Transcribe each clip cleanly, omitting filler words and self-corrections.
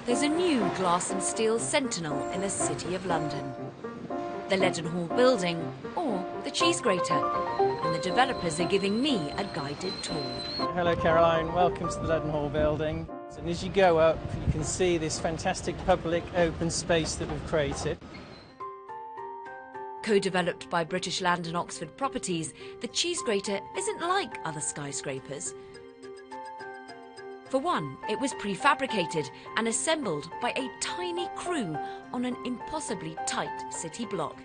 There's a new glass and steel sentinel in the City of London. The Leadenhall building, or the Cheesegrater, and the developers are giving me a guided tour. Hello Caroline, welcome to the Leadenhall building. And as you go up, you can see this fantastic public open space that we've created. Co-developed by British Land and Oxford Properties, the Cheesegrater isn't like other skyscrapers. For one, it was prefabricated and assembled by a tiny crew on an impossibly tight city block.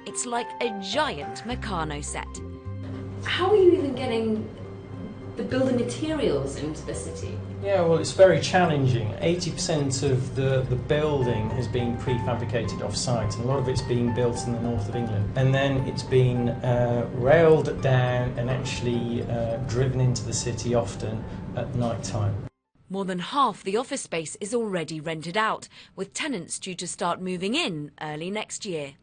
It's like a giant Meccano set. How are you even getting the building materials into the city? Yeah, well, it's very challenging. 80% of the building has been prefabricated off-site, and a lot of it's being built in the north of England. And then it's been railed down and actually driven into the city often at night time. More than half the office space is already rented out, with tenants due to start moving in early next year.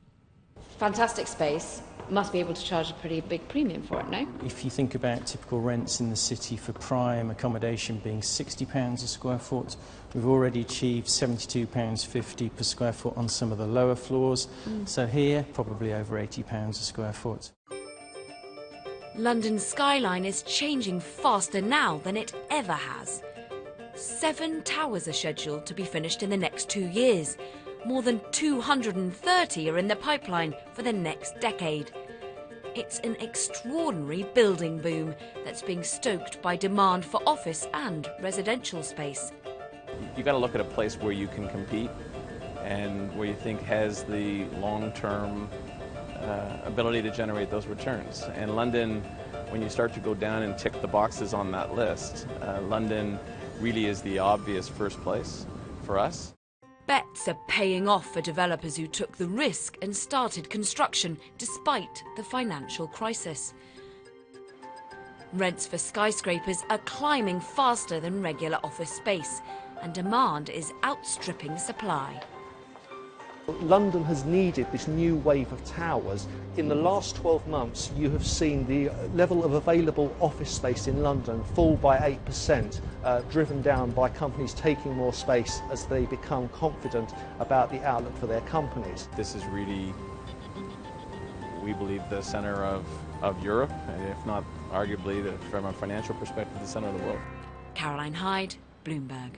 Fantastic space. Must be able to charge a pretty big premium for it, no? If you think about typical rents in the city for prime accommodation being £60 a square foot, we've already achieved £72.50 per square foot on some of the lower floors. So here, probably over £80 a square foot. London's skyline is changing faster now than it ever has. 7 towers are scheduled to be finished in the next 2 years. More than 230 are in the pipeline for the next decade. It's an extraordinary building boom that's being stoked by demand for office and residential space. You've got to look at a place where you can compete and where you think has the long-term ability to generate those returns. And London, when you start to go down and tick the boxes on that list, London really is the obvious first place for us. Bets are paying off for developers who took the risk and started construction despite the financial crisis. Rents for skyscrapers are climbing faster than regular office space, and demand is outstripping supply. London has needed this new wave of towers. In the last 12 months, you have seen the level of available office space in London fall by 8%, driven down by companies taking more space as they become confident about the outlook for their companies. This is really, we believe, the center of Europe, and if not arguably, from a financial perspective, the center of the world. Caroline Hyde, Bloomberg.